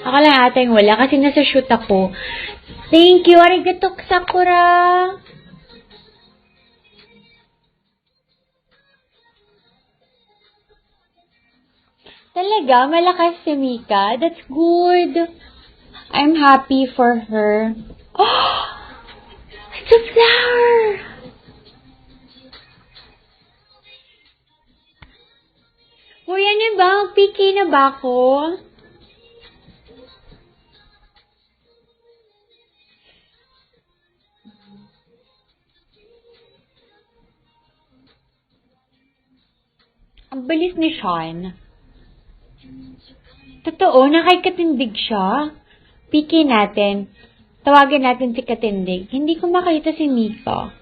Ako lang ata yung wala kasi nasa shoot ako. Thank you, arigato Sakura! Talaga? Malakas si Mika? That's good. I'm happy for her. Oh! It's a flower! Uy, ano ba? PK na ba ako? Ang bilis ni Sean. Totoo, nakikatindig siya. PK natin. Tawagan natin si Katindig. Hindi ko makita si Mika.